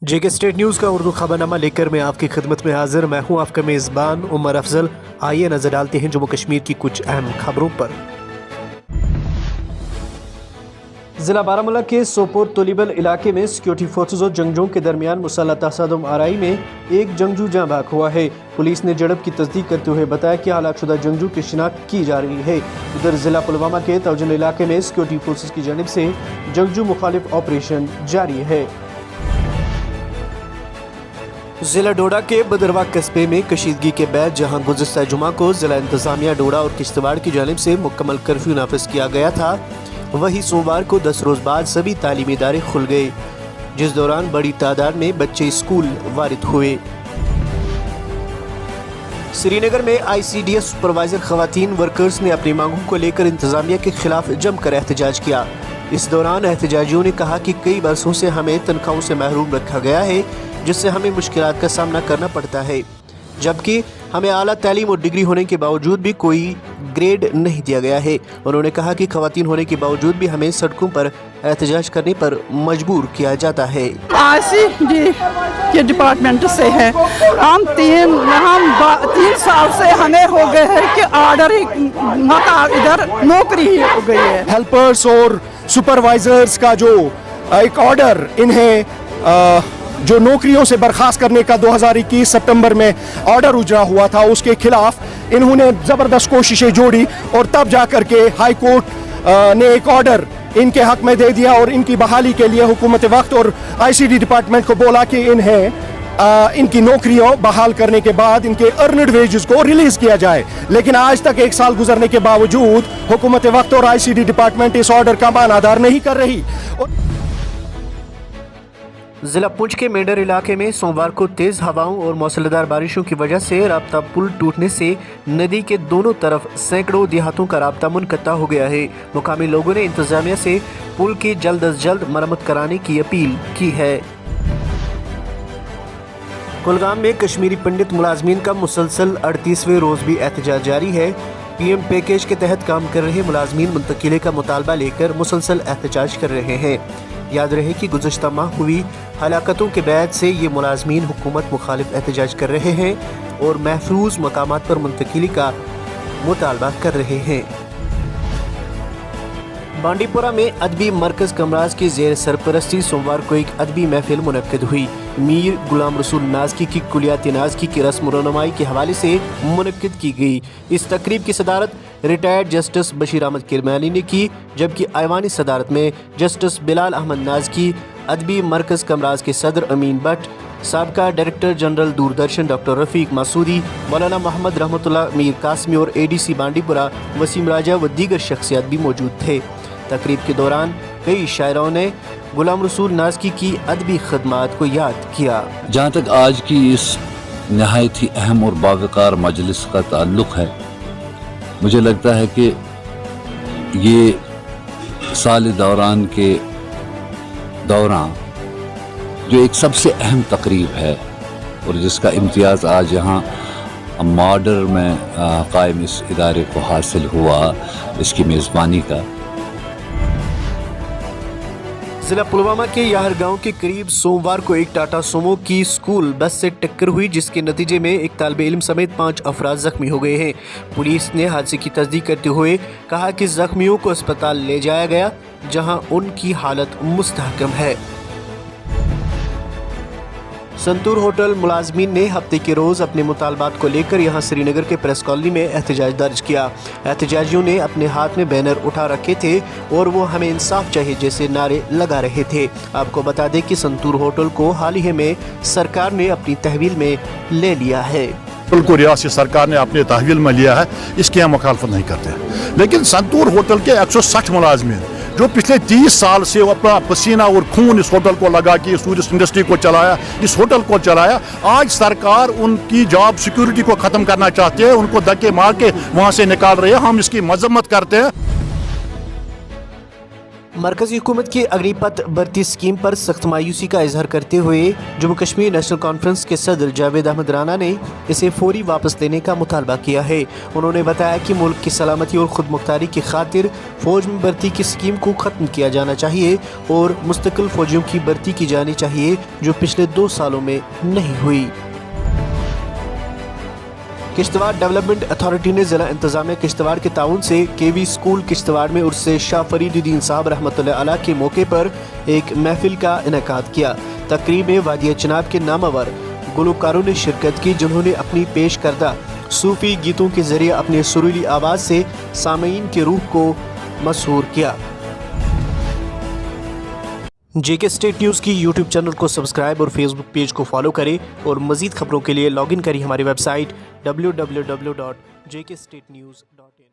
जेके state news का उर्दू खबरनामा लेकर मैं आपकी खिदमत में हाजिर। मैं हूं आपका मेज़बान उमर अफजल। आइए नजर डालते हैं जम्मू कश्मीर की कुछ अहम खबरों पर। ज़िला बारामूला के सोपोर तोलिबल इलाके में सिक्योरिटी फोर्सेज और जंगजों के दरमियान मुसल्लह तसादुम आराई में एक जंगजू जाँ बहक हुआ है। पुलिस ने झड़प की तस्दीक करते हुए बताया कि हलाकशुदा जंगजू की शिनाख्त की जा रही है। उधर ज़िला पुलवामा के तवजन इलाके में सिक्योरिटी फोर्सेज की जानिब से जंगजू मुखालिफ ऑपरेशन जारी है। ज़िला डोडा के बदरवा कस्बे में कशीदगी के बाद जहां गुज़िश्ता जुमा को ज़िला इंतज़ामिया डोडा और किश्तवाड़ की जानिब से मुकम्मल कर्फ्यू नाफिज किया गया था, वहीं सोमवार को 10 रोज़ बाद सभी तालीमी इदारे खुल गए, जिस दौरान बड़ी तादाद में बच्चे स्कूल वारिद हुए। श्रीनगर में ICDS सुपरवाइजर खवातीन वर्कर्स ने अपनी मांगों को लेकर इंतज़ामिया के खिलाफ जमकर एहतजाज किया। इस दौरान एहतजाजियों ने कहा कि कई बरसों से हमें तनख्वाहों से महरूम रखा गया है, जिससे हमें मुश्किलात का सामना करना पड़ता है, जबकि हमें आला तालीम और डिग्री होने के बावजूद भी कोई ग्रेड नहीं दिया गया है। उन्होंने कहा कि खवातीन होने के बावजूद भी हमें सड़कों पर एहतजाज करने पर मजबूर किया जाता है। ICD के डिपार्टमेंट से है। हम 3 साल से हमें हो गए हैं कि ऑर्डर इधर नौकरी ही हो गई है। हेल्पर्स और सुपरवाइजर्स का जो एक ऑर्डर इन्हें जो नौकरियों से बर्खास्त करने का 2021 सितंबर में ऑर्डर उजरा हुआ था, उसके खिलाफ इन्होंने ज़बरदस्त कोशिशें जोड़ी और तब जाकर के हाई कोर्ट ने एक ऑर्डर इनके हक में दे दिया और इनकी बहाली के लिए हुकूमत वक्त और ICD डिपार्टमेंट को बोला कि इन्हें इनकी नौकरियों बहाल करने के बाद इनके अर्नड वेजेस को रिलीज़ किया जाए। लेकिन आज तक 1 साल गुजरने के बावजूद हुकूमत वक्त और ICD डिपार्टमेंट इस ऑर्डर का मानादार नहीं कर रही। ज़िला पुंछ के मेंढर इलाके में सोमवार को तेज़ हवाओं और मौसलाधार बारिशों की वजह से राब्ता पुल टूटने से नदी के दोनों तरफ सैकड़ों देहातों का राब्ता मुनक़ता हो गया है। मुकामी लोगों ने इंतज़ामिया से पुल की जल्द अज जल्द मरम्मत कराने की अपील की है। कुलगाम में कश्मीरी पंडित मुलाजमीन का मुसलसल 38वें रोज़ भी एहतजाज जारी है। PM पैकेज के तहत काम कर रहे मुलाजमीन मुंतकिले का मुतालबा लेकर मुसलसल एहतजाज कर रहे हैं। याद रहे कि गुज़श्ता माह हुई हलाकतों के बाद से ये मुलाजमीन हुकूमत मुखालिफ एहतजाज कर रहे हैं और महफूज मकामात पर मुंतकिली का मुतालबा कर रहे हैं। बांडीपुरा में अदबी मरकज कमराज की ज़ेर सरपरस्ती सोमवार को एक अदबी महफिल मुनक्किद हुई। मीर गुलाम रसूल नाज़की की कुलियात नाज़की की रस्म रनुमाई के हवाले से मुनक्किद की गई। इस तकरीब की सदारत रिटायर्ड जस्टिस बशीर अहमद किरमानी ने की, जबकि ऐवानी सदारत में जस्टिस बिलाल अहमद नाज़की, अदबी मरकज कमराज के सदर अमीन भट्ट, साबका डायरेक्टर जनरल दूरदर्शन डॉक्टर रफ़ीक मासूदी, मौलाना मोहम्मद रहमतुल्लाह मीर कासमी और ADC बांडीपुरा वसीम राजा व दीगर शख्सियात भी मौजूद थे। तकरीब के दौरान कई शायरों ने गुलाम रसूल नाज़की की अदबी खदमात को याद किया। जहाँ तक आज की इस नहायत ही अहम और बावकार मजलिस का ताल्लुक़ है, मुझे लगता है कि ये साल दौरान के दौरान जो एक सबसे अहम तकरीब है और जिसका इम्तियाज़ आज यहाँ मॉडर में कायम इस इदारे को हासिल हुआ, इसकी मेज़बानी का। ज़िला पुलवामा के याहर गांव के करीब सोमवार को एक टाटा सोमो की स्कूल बस से टक्कर हुई, जिसके नतीजे में एक तालिबे इल्म समेत 5 अफराद जख्मी हो गए हैं। पुलिस ने हादसे की तस्दीक करते हुए कहा कि जख्मियों को अस्पताल ले जाया गया, जहां उनकी हालत मुस्तहकम है। संतूर होटल मुलाजमीन ने हफ्ते के रोज़ अपने मुतालबात को लेकर यहां श्रीनगर के प्रेस कॉलोनी में एहतजाज दर्ज किया। एहतजाजियों ने अपने हाथ में बैनर उठा रखे थे और वो हमें इंसाफ चाहिए जैसे नारे लगा रहे थे। आपको बता दें कि संतूर होटल को हाल ही में सरकार ने अपनी तहवील में ले लिया है। को रियासती सरकार ने अपने तहवील में लिया है, इसकी हम मुखालफत नहीं करते। लेकिन संतूर होटल के 160 मुलाजमीन जो पिछले 30 साल से अपना पसीना और खून इस होटल को लगा कि इस टूरिस्ट इंडस्ट्री को चलाया, इस होटल को चलाया, आज सरकार उनकी जॉब सिक्योरिटी को ख़त्म करना चाहती है, उनको धक्के मार के वहाँ से निकाल रही है। हम इसकी मजम्मत करते हैं। मरकजी हुकूमत की अग्निपथ भर्ती स्कीम पर सख्त मायूसी का इजहार करते हुए जम्मू कश्मीर नेशनल कॉन्फ्रेंस के सदर जावेद अहमद राना ने इसे फौरी वापस लेने का मुतालबा किया है। उन्होंने बताया कि मुल्क की सलामती और खुद मुख्तारी की खातिर फ़ौज में भर्ती की स्कीम को ख़त्म किया जाना चाहिए और मुस्तकिल फ़ौजियों की भर्ती की जानी चाहिए जो पिछले 2 सालों में नहीं हुई। किश्तवाड़ डेवलपमेंट अथॉरिटी ने ज़िला इंतज़ामिया किश्तवाड़ के ताउन से केवी स्कूल किश्तवाड़ में उर्से शाह फरीदुद्दीन साहब रहमतुल्लाह अलैह के मौके पर एक महफिल का इनेकाद किया। तकरीब में वादिया चिनाब के नामवर गुलकारों ने शिरकत की, जिन्होंने अपनी पेश करदा सूफी गीतों के जरिए अपनी सुरीली आवाज़ से सामीन के रूह को मसहूर किया। जेके स्टेट न्यूज़ की यूट्यूब चैनल को सब्सक्राइब और फेसबुक पेज को फॉलो करें और मज़ीद खबरों के लिए लॉगिन करें हमारी वेबसाइट www.jkstatenews.in।